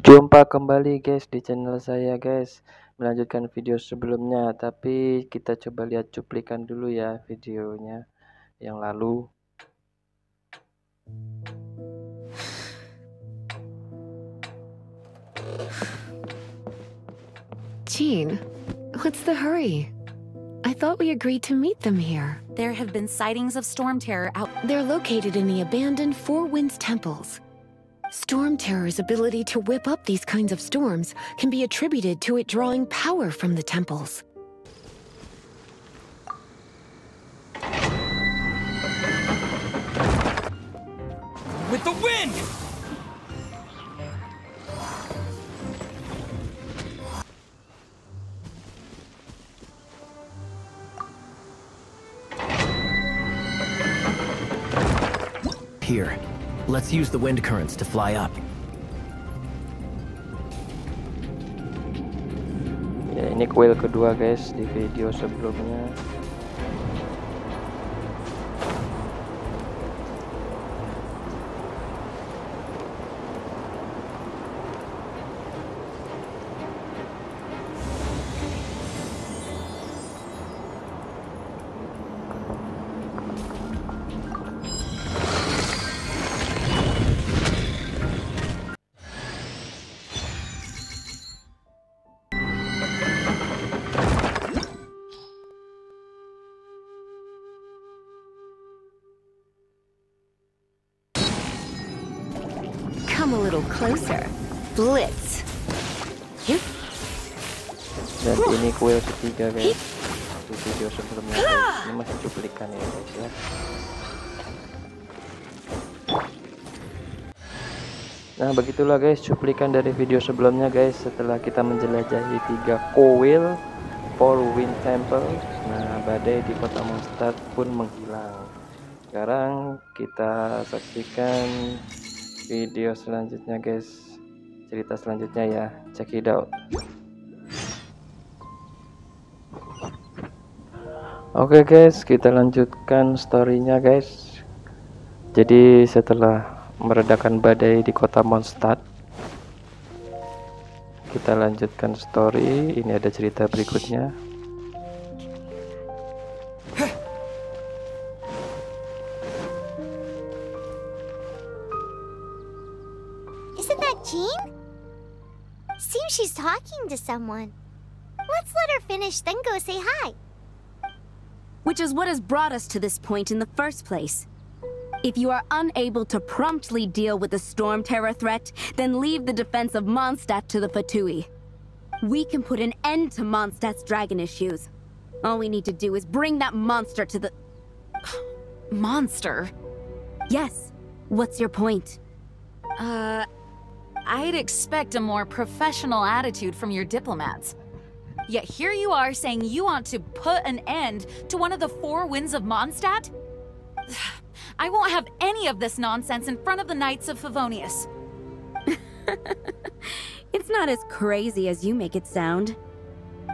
Jumpa kembali guys di channel saya guys. Melanjutkan video sebelumnya, tapi kita coba lihat cuplikan dulu ya videonya yang lalu. Jean, what's the hurry? I thought we agreed to meet them here. There have been sightings of Stormteror out. They're located in the abandoned Four Winds temples. Stormterror's ability to whip up these kinds of storms can be attributed to it drawing power from the temples. With the wind! Here, let's use the wind currents to fly up. Ya, ini kuil kedua guys di video sebelumnya. Come a little closer. Blitz. Dan ini kuil ketiga guys di video sebelumnya guys. Ini masih cuplikan ya guys ya. Nah begitulah guys cuplikan dari video sebelumnya guys, setelah kita menjelajahi 3 kuil Four Wind Temple. Nah badai di kota Mondstadt pun menghilang. Sekarang kita saksikan video selanjutnya guys, cerita selanjutnya ya, check it out. Oke guys, kita lanjutkan storynya guys. Jadi setelah meredakan badai di kota Mondstadt, kita lanjutkan story. Ini ada cerita berikutnya. Isn't that Jean? Seems she's talking to someone. Let's let her finish, then go say hi. Which is what has brought us to this point in the first place. If you are unable to promptly deal with the Stormterror threat, then leave the defense of Mondstadt to the Fatui. We can put an end to Mondstadt's dragon issues. All we need to do is bring that monster to the... Monster? Yes. What's your point? I'd expect a more professional attitude from your diplomats. Yet here you are saying you want to put an end to one of the Four Winds of Mondstadt? I won't have any of this nonsense in front of the Knights of Favonius. It's not as crazy as you make it sound.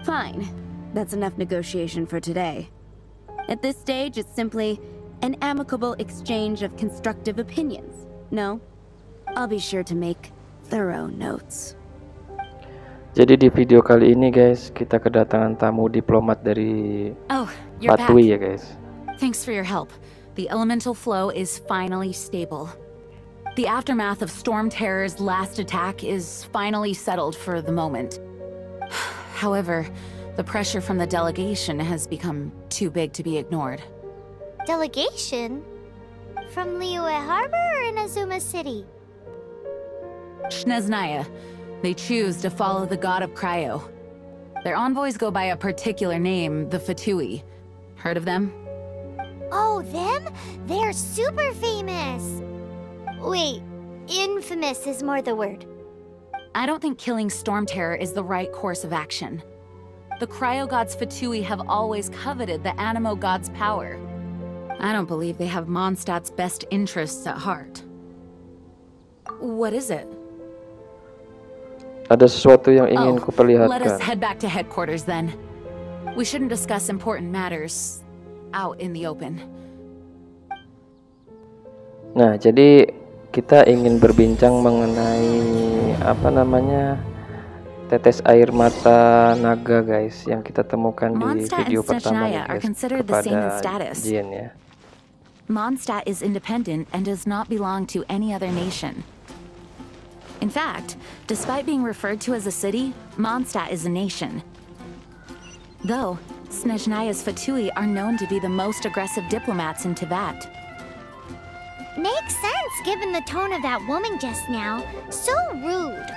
Fine. That's enough negotiation for today. At this stage, it's simply an amicable exchange of constructive opinions. No? I'll be sure to make thorough notes. Jadi di video kali ini guys, kita kedatangan tamu diplomat dari Fatui ya guys. Thanks for your help. The elemental flow is finally stable. The aftermath of Stormterror's last attack is finally settled for the moment. However, the pressure from the delegation has become too big to be ignored. Delegation? From Liyue Harbor or in Azuma City? Shneznaya. They choose to follow the god of Cryo. Their envoys go by a particular name, the Fatui. Heard of them? Oh, them? They're super famous! Wait, infamous is more the word. I don't think killing Stormterror is the right course of action. The Cryo gods Fatui have always coveted the Anemo god's power. I don't believe they have Mondstadt's best interests at heart. What is it? Ada sesuatu yang ingin kuperlihatkan. Let us head back to headquarters then. We shouldn't discuss important matters out in the open. Nah, jadi kita ingin berbincang mengenai apa namanya tetes air mata naga guys, yang kita temukan di Mondstadt video and pertama Snezhnaya are guys, considered the same in kepada status. Jin ya. Mondstadt is independent and does not belong to any other nation. In fact, despite being referred to as a city, Mondstadt is a nation. Though, Snezhnaya's Fatui are known to be the most aggressive diplomats in Teyvat. Makes sense given the tone of that woman just now. So rude.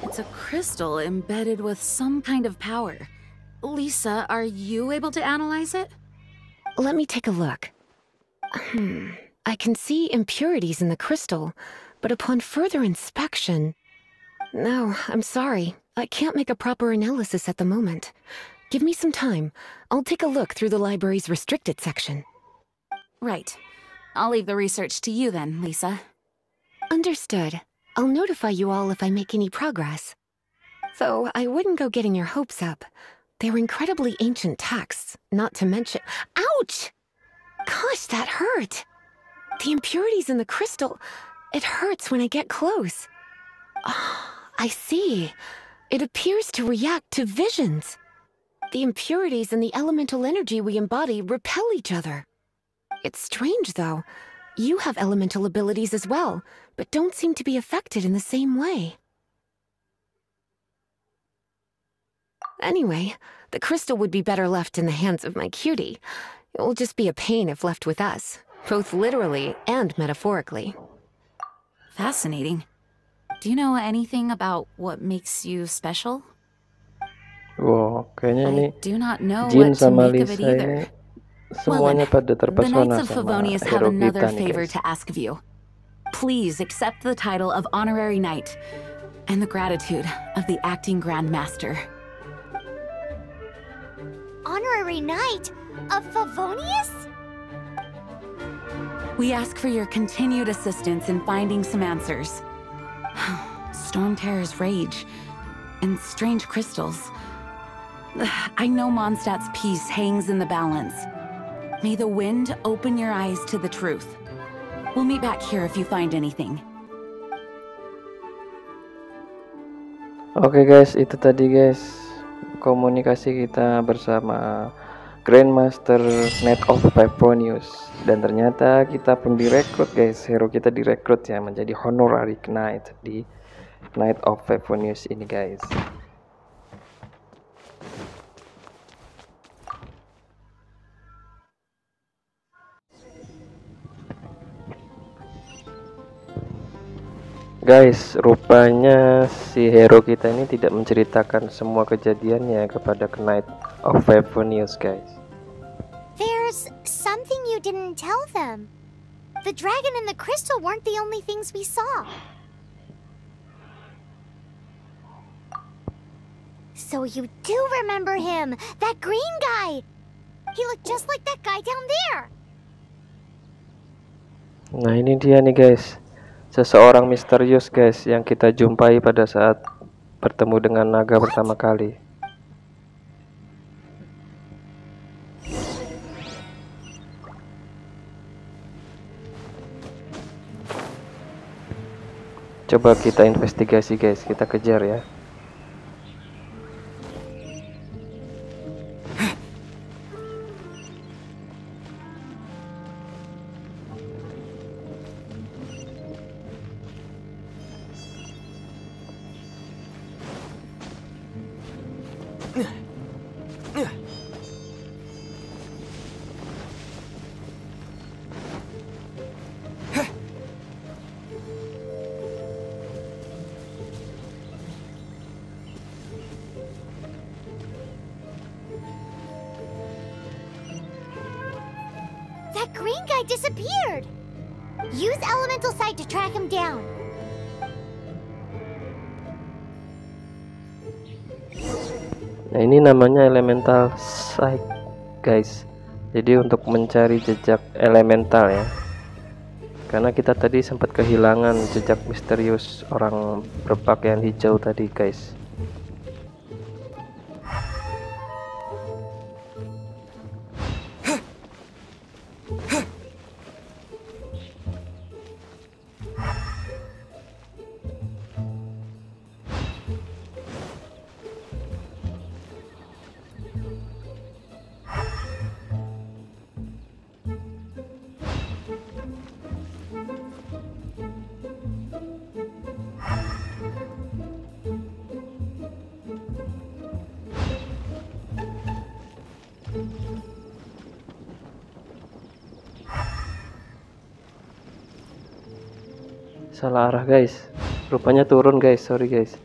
It's a crystal embedded with some kind of power. Lisa, are you able to analyze it? Let me take a look. I can see impurities in the crystal, but upon further inspection... No, I'm sorry. I can't make a proper analysis at the moment. Give me some time. I'll take a look through the library's restricted section. Right. I'll leave the research to you then, Lisa. Understood. I'll notify you all if I make any progress. Though I wouldn't go getting your hopes up. They're incredibly ancient texts, not to mention... Ouch! Gosh, that hurt! The impurities in the crystal... It hurts when I get close. Oh, I see. It appears to react to visions. The impurities and the elemental energy we embody repel each other. It's strange, though. You have elemental abilities as well, but don't seem to be affected in the same way. Anyway, the crystal would be better left in the hands of my cutie. It will just be a pain if left with us, both literally and metaphorically. Fascinating. Do you know anything about what makes you special? Wow, kayaknya ini I do not know Jin what to sama make of it Lisa either. ini semuanya pada The terpesona Knights of sama Favonius have hero another kita nih favor guys. to ask of you. Please accept the title of Honorary Knight and the gratitude of the Acting Grand Master. Honorary Knight of Favonius? We ask for your continued assistance in finding some answers. Stormteror's rage and strange crystals. I know Mondstadt's peace hangs in the balance. May the wind open your eyes to the truth. We'll meet back here if you find anything. Oke guys, itu tadi guys komunikasi kita bersama Grandmaster Knight of Favonius, dan ternyata kita pun direkrut guys, hero kita direkrut ya menjadi Honorary Knight di Knight of Favonius ini guys. Guys, rupanya si hero kita ini tidak menceritakan semua kejadiannya kepada Knight of Favonius guys. There's something you didn't tell them. The dragon and the crystal weren't the only things we saw. So you do remember him, that green guy. He looked just like that guy down there. Nah ini dia nih guys, seseorang misterius guys yang kita jumpai pada saat bertemu dengan naga pertama kali. Coba kita investigasi guys, kita kejar ya. That green guy disappeared. Use elemental sight to track him down. Nah ini namanya elemental sight guys. Jadi untuk mencari jejak elemental ya, karena kita tadi sempat kehilangan jejak misterius orang berpakaian hijau tadi guys. Salah arah guys, rupanya turun guys, sorry guys.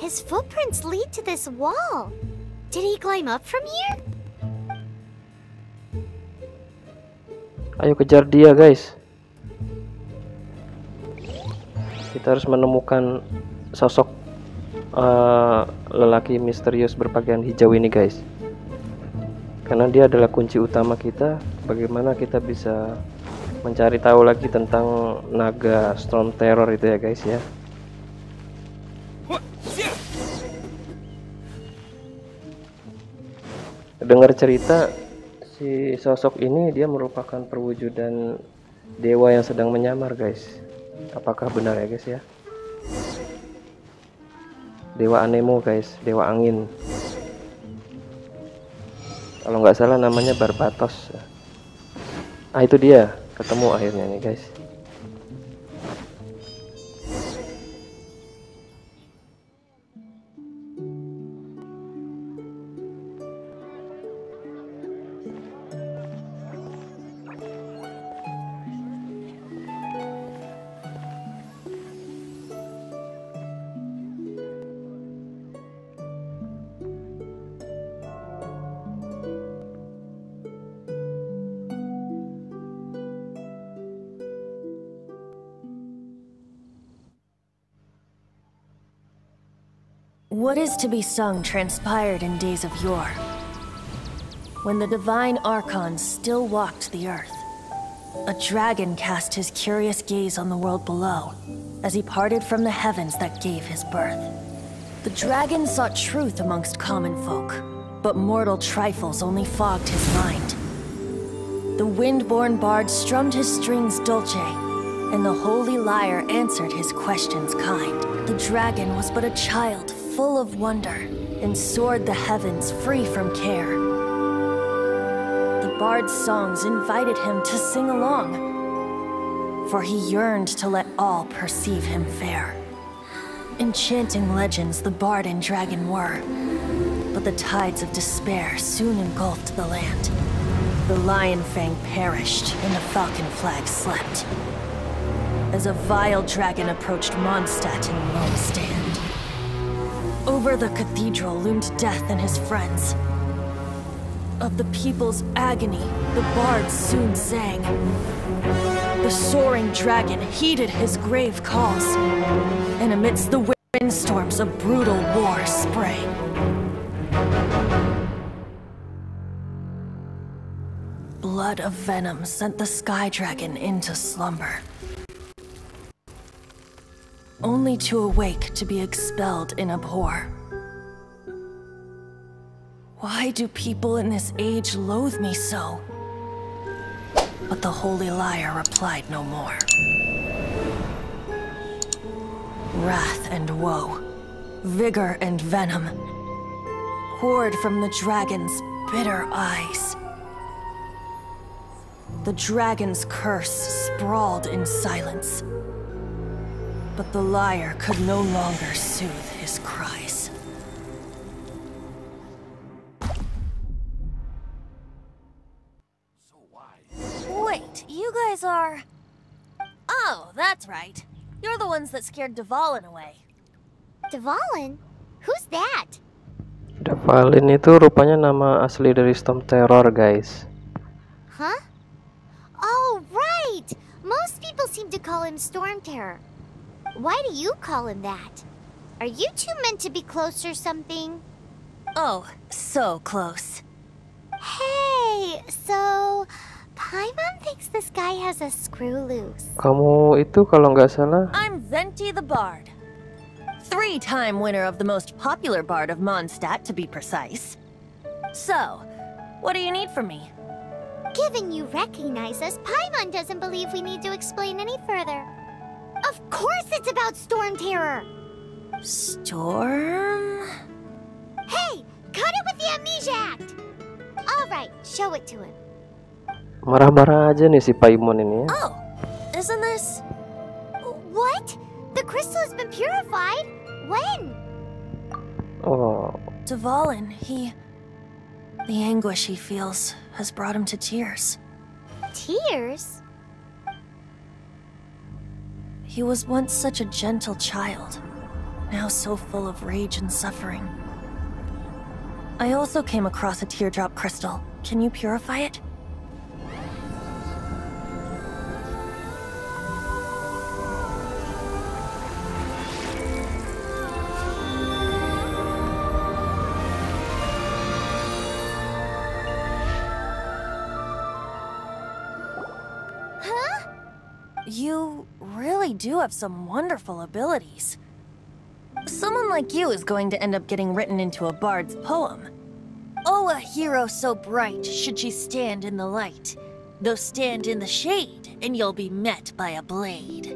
His footprints lead to this wall. Did he climb up from here? Ayo kejar dia guys. Kita harus menemukan sosok lelaki misterius berpakaian hijau ini guys. Karena dia adalah kunci utama kita. Bagaimana kita bisa mencari tahu lagi tentang naga Stormteror itu ya guys ya. Dengar cerita si sosok ini dia merupakan perwujudan dewa yang sedang menyamar guys. Apakah benar ya guys ya? Dewa Anemo guys, dewa angin. Kalau nggak salah namanya Barbatos. Ah itu dia, ketemu akhirnya nih guys. What is to be sung transpired in days of yore, when the divine archons still walked the earth. A dragon cast his curious gaze on the world below, as he parted from the heavens that gave his birth. The dragon sought truth amongst common folk, but mortal trifles only fogged his mind. The wind-born bard strummed his strings dulce, and the holy lyre answered his questions kind. The dragon was but a child, full of wonder, and soared the heavens free from care. The bard's songs invited him to sing along, for he yearned to let all perceive him fair. Enchanting legends the bard and dragon were, but the tides of despair soon engulfed the land. The lion fang perished, and the falcon flag slept, as a vile dragon approached Mondstadt in lone stand. Over the cathedral loomed death and his friends. Of the people's agony, the bards soon sang. The soaring dragon heeded his grave calls, and amidst the windstorms a brutal war sprang. Blood of venom sent the sky dragon into slumber, only to awake to be expelled in abhor. Why do people in this age loathe me so? But the holy lyre replied no more. Wrath and woe, vigor and venom, poured from the dragon's bitter eyes. The dragon's curse sprawled in silence, but the lyre could no longer soothe his cries. Wait, you guys are... Oh, that's right. You're the ones that scared Dvalin away. Dvalin? Who's that? Dvalin itu rupanya nama asli dari Stormteror, guys. Huh? Oh, right! Most people seem to call him Stormterror. Why do you call him that? Are you two meant to be close or something? Oh, so close. Hey, so Paimon thinks this guy has a screw loose. Kamu itu kalau nggak salah. I'm Venti the Bard. 3-time winner of the most popular bard of Mondstadt, to be precise. So, what do you need from me? Given you recognize us, Paimon doesn't believe we need to explain any further. Of course it's about Stormterror! Storm? Hey, cut it with the Amnesia Act! Alright, show it to him. Marah-marah aja nih si Paimon ini ya. Oh, isn't this... What? The crystal has been purified? When? Oh. Dvalin, the anguish he feels has brought him to tears. Tears? He was once such a gentle child, now so full of rage and suffering. I also came across a teardrop crystal. Can you purify it? You really do have some wonderful abilities. Someone like you is going to end up getting written into a bard's poem. Oh, a hero so bright should she stand in the light, though stand in the shade, and you'll be met by a blade.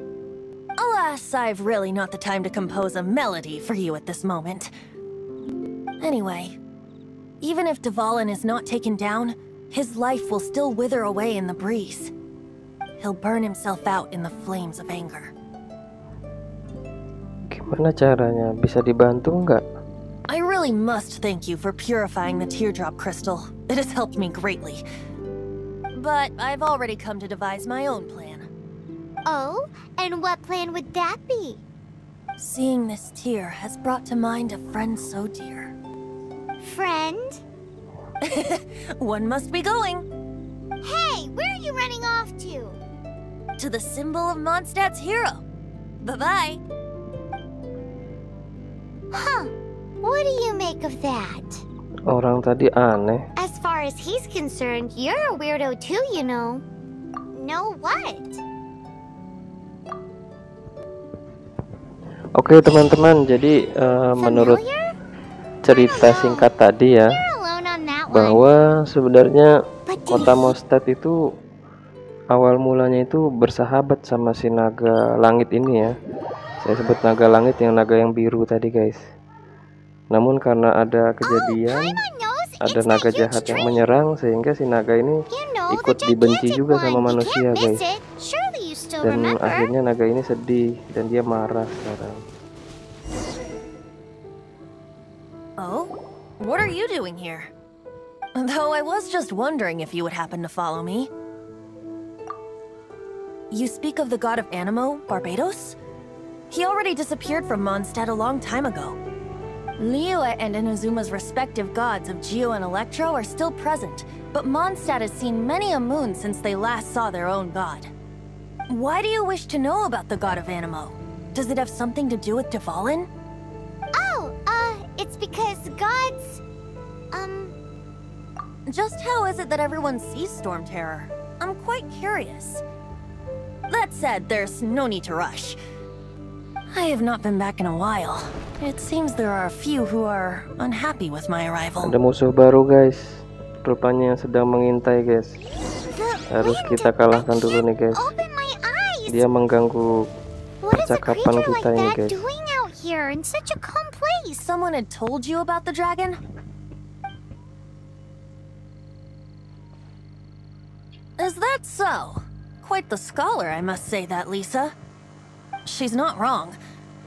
Alas, I've really not the time to compose a melody for you at this moment. Anyway, even if Dvalin is not taken down, his life will still wither away in the breeze. He'll burn himself out in the flames of anger. Gimana caranya? Bisa dibantu nggak? I really must thank you for purifying the teardrop crystal. It has helped me greatly. But I've already come to devise my own plan. Oh, and what plan would that be? Seeing this tear has brought to mind a friend so dear. Friend? One must be going. Hey, where are you running off to? To the symbol of Mondstadt's hero. Bye-bye. Huh. What do you make of that? Orang tadi aneh. As far as he's concerned, you're a weirdo too, you know. Know what? Oke teman-teman, jadi menurut cerita singkat tadi ya, bahwa sebenarnya kota Mondstadt itu awal mulanya itu bersahabat sama si naga langit ini ya. Saya sebut naga langit yang naga yang biru tadi guys. Namun karena ada kejadian, ada naga jahat yang menyerang, sehingga si naga ini ikut dibenci juga sama manusia guys. Dan akhirnya naga ini sedih dan dia marah sekarang. Oh, what are you doing here? Though I was just wondering if you would happen to follow me. You speak of the god of Anemo, Barbatos? He already disappeared from Mondstadt a long time ago. Liyue and Inazuma's respective gods of Geo and Electro are still present, but Mondstadt has seen many a moon since they last saw their own god. Why do you wish to know about the god of Anemo? Does it have something to do with Dvalin? Oh, it's because gods... Just how is it that everyone sees Stormterror? I'm quite curious. That said, there's no need to rush. I have not been back in a while. It seems there are a few who are unhappy with my arrival. Ada musuh baru guys, rupanya yang sedang mengintai guys. Harus kita kalahkan dulu nih guys. Dia mengganggu percakapan kita ini guys. Someone had told you about the dragon? Is that so? Quite the scholar, I must say that, Lisa. She's not wrong.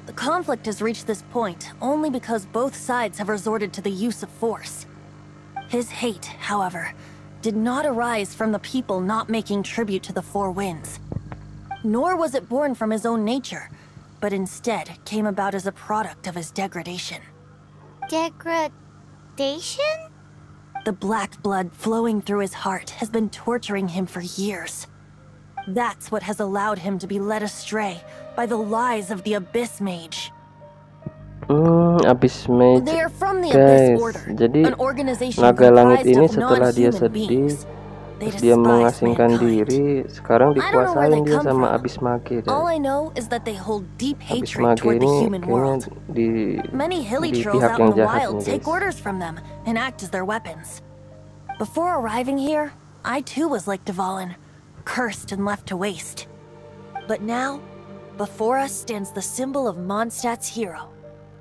The conflict has reached this point only because both sides have resorted to the use of force. His hate, however, did not arise from the people not making tribute to the Four Winds. Nor was it born from his own nature, but instead came about as a product of his degradation. Degradation? The black blood flowing through his heart has been torturing him for years. That's what has allowed him to be led astray by the lies of the Abyss Mage. Abyss Mage, They are from the guys. Abyss Order, Jadi an organization naga langit comprised ini of setelah dia non-human sedih, beings. They terus dia despise mengasingkan mankind. diri, sekarang I don't know where dikuasain they dia come sama from. Abyss Mage. All I know is that they hold deep Abyss hatred Mage toward the ini human world. kayaknya di Many hilly di trolls pihak out yang in the jahat wild nih, take guys. orders from them and act as their weapons. Before arriving here, I too was like Dvalin, cursed and left to waste. But now, before us stands the symbol of Mondstadt's hero,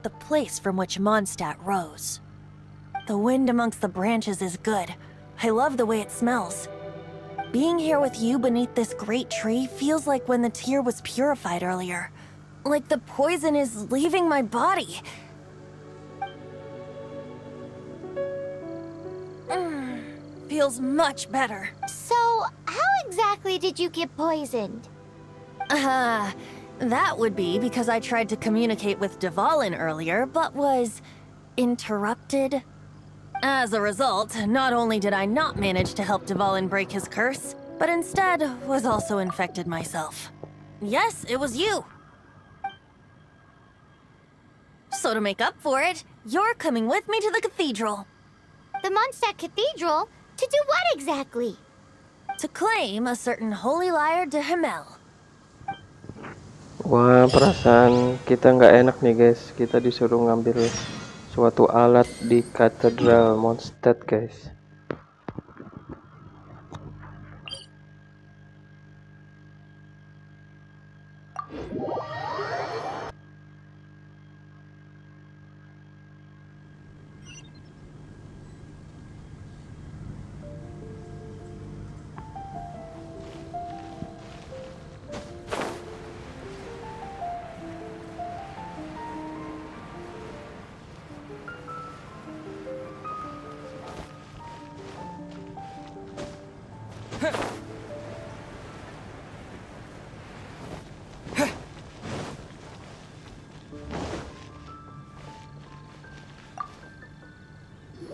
the place from which Mondstadt rose. The wind amongst the branches is good. I love the way it smells. Being here with you beneath this great tree feels like when the tear was purified earlier. Like the poison is leaving my body. Feels much better. So, how exactly did you get poisoned? That would be because I tried to communicate with Dvalin earlier, but was interrupted. As a result, not only did I not manage to help Dvalin break his curse, but instead was also infected myself. Yes, it was you. So to make up for it, you're coming with me to the cathedral. The Mondstadt Cathedral? To do what exactly? To claim a certain holy lyre de Himmel. Wah, perasaan kita nggak enak nih guys. Kita disuruh ngambil suatu alat di katedral Mondstadt guys.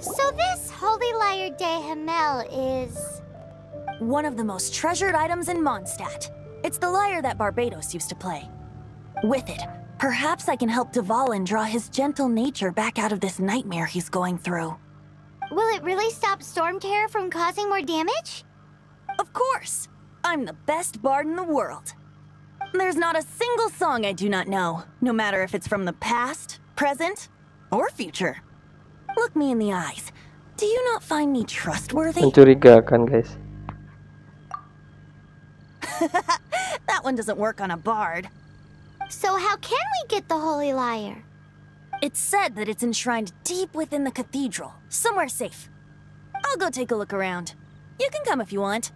So this holy lyre de Himmel is... One of the most treasured items in Mondstadt. It's the lyre that Barbatos used to play. With it, perhaps I can help Dvalin draw his gentle nature back out of this nightmare he's going through. Will it really stop Stormterror from causing more damage? Of course! I'm the best bard in the world. There's not a single song I do not know, no matter if it's from the past, present, or future. Look me in the eyes. Do you not find me trustworthy? Mencurigakan guys. That one doesn't work on a bard. So how can we get the holy lyre? It's said that it's enshrined deep within the cathedral, somewhere safe. I'll go take a look around. You can come if you want.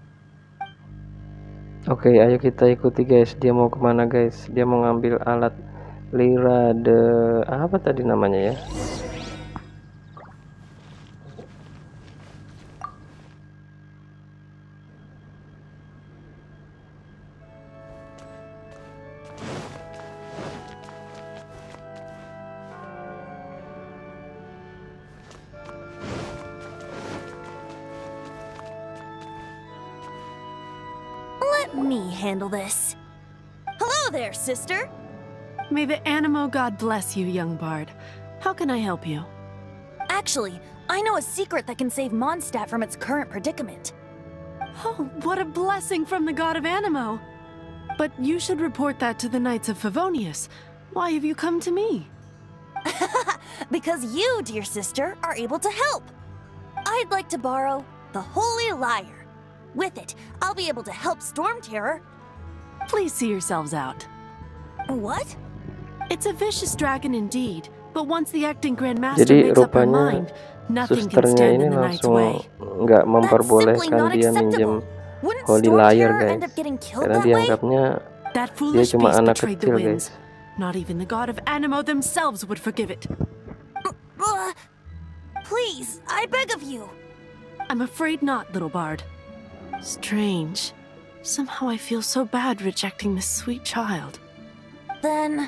Oke, ayo kita ikuti guys. Dia mau kemana guys? Dia mau ngambil alat lira de apa tadi namanya ya? Let me handle this. Hello there, sister. May the Anemo god bless you, young bard. How can I help you? Actually, I know a secret that can save Mondstadt from its current predicament. Oh, what a blessing from the god of Anemo! But you should report that to the Knights of Favonius. Why have you come to me? Because you, dear sister, are able to help. I'd like to borrow the Holy Lyre. With it, I'll be able to help Stormterror. Please see yourselves out. What? It's a vicious dragon indeed, but once the acting Grandmaster Jadi makes up her rupanya mind, nothing can susternya stand ini in the Knight's langsung way. nggak That's simply memperbolehkan not dia minjem acceptable. Wouldn't holy lyre Stormterror end guys. up getting killed Karena that way? dianggapnya That dia foolish cuma beast anak betrayed the kecil winds. guys. Not even the god of Anemo themselves would forgive it. Please, I beg of you. I'm afraid not, little bard. Strange. Somehow I feel so bad rejecting this sweet child. Then,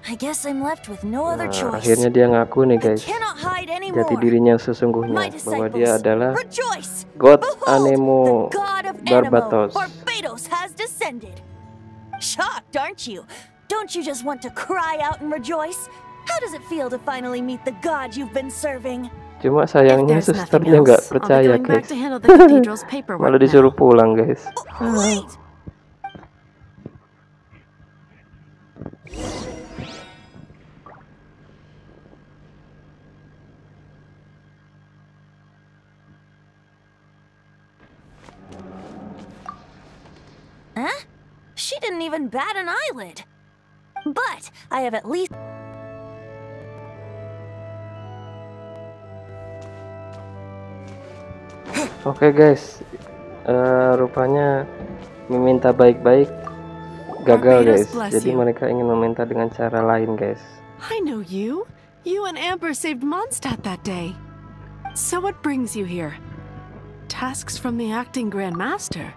I guess I'm left with no other Nah, choice. akhirnya dia ngaku nih I guys, cannot hide jati anymore. dirinya sesungguhnya, My bahwa disciples, dia adalah rejoice! God Behold, Anemo the god of Anemo, Barbatos. Barbatos has descended. Shocked, aren't you? Don't you just want to cry out and rejoice? How does it feel to finally meet the god you've been serving? Cuma If sayangnya there's nothing susternya nggak else, I'll be percaya going back guys. to handle the cathedral's paperwork Malah disuruh now. pulang guys. Wait! Huh? She didn't even bat an eyelid. But I have at least... Oke guys, rupanya meminta baik-baik gagal guys. Jadi mereka ingin meminta dengan cara lain guys. I know you. You and Amber saved Mondstadt that day. So what brings you here? Tasks from the acting Grand Master?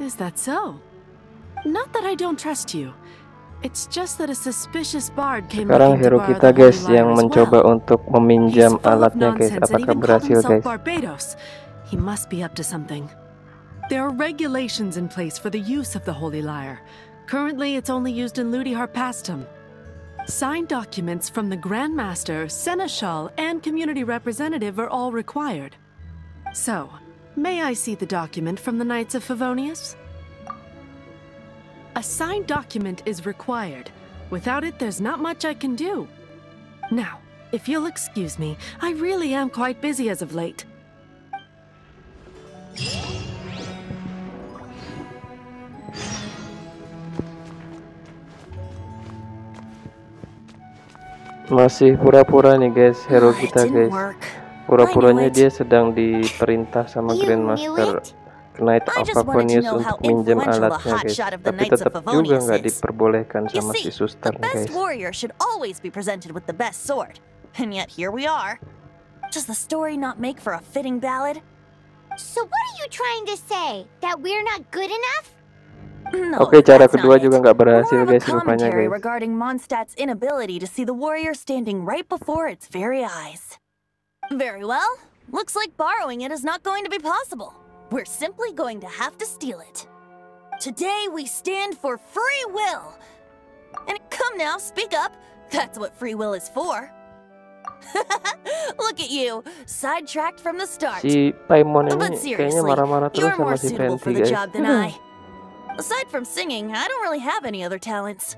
Is that so? Not that I don't trust you. It's just that a suspicious bard came Sekarang looking to hero borrow kita the guys holy lyre yang as mencoba well. untuk He's meminjam full of alatnya guys. nonsense and Apakah even called berhasil himself guys? Barbatos. He must be up to something. There are regulations in place for the use of the holy lyre. Currently, it's only used in Ludi Harpastum. Signed documents from the Grand Master, Seneschal, and community representative are all required. So, may I see the document from the Knights of Favonius? A signed document is required. Without it, there's not much I can do. Now, if you'll excuse me, I really am quite busy as of late. Masih pura-pura nih guys, hero It kita didn't guys. work. Pura-puranya I knew it. dia sedang diperintah sama You Grandmaster knew Knight I of just wanted to Favonius know how untuk minjam influential the alatnya guys. hotshot of the Tapi Knights of tetap juga Favonius nggak is. diperbolehkan You sama see, si suster the nih best guys. warrior should always be presented with the best sword. And yet here we are. Does the story not make for a fitting ballad? So what are you trying to say? That we're not good enough? No, Oke, cara that's kedua not juga it. nggak berhasil More of a guys rupanya commentary guys. regarding Mondstadt's inability to see the warrior standing right before its very eyes. Very well. Looks like borrowing it is not going to be possible. We're simply going to have to steal it. Today we stand for free will. And come now, speak up. That's what free will is for. Look at you, sidetracked from the start. Si Paimon ini But kayaknya seriously, marah-marah terus you're more sama si suitable for Venti the guys. job than I. Aside from singing, I don't really have any other talents.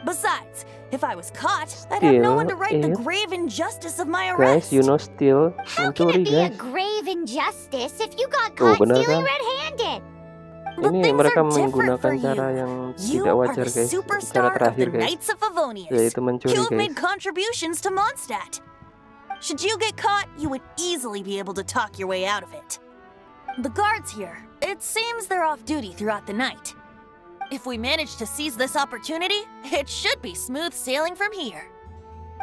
Besides, if I was caught, I'd have no one to right the Still, grave injustice of my Guys, arrest. you know still How can mencuri it be a guys. grave injustice if you got Tuh, caught bener stealing kan? red-handed? But Ini things mereka are different menggunakan for cara you. yang You tidak are wajar the guys. Cara superstar of terakhir the guys, Knights of Favonius. yaitu mencuri You have guys. made contributions to Mondstadt. Should you get caught, you would easily be able to talk your way out of it. The guards here, it seems they're off duty throughout the night. If we manage to seize this opportunity, it should be smooth sailing from here.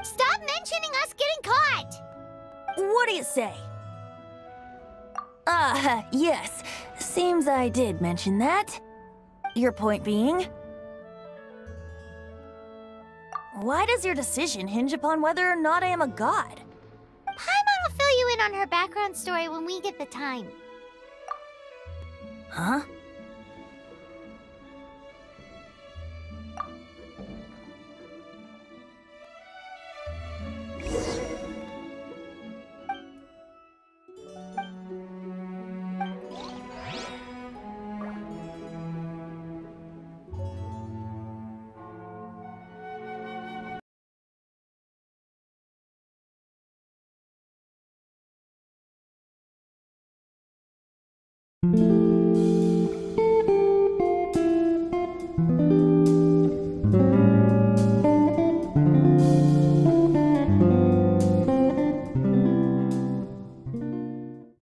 Stop mentioning us getting caught! What do you say? Yes. Seems I did mention that. Your point being? Why does your decision hinge upon whether or not I am a god? Paimon will fill you in on her background story when we get the time. Huh?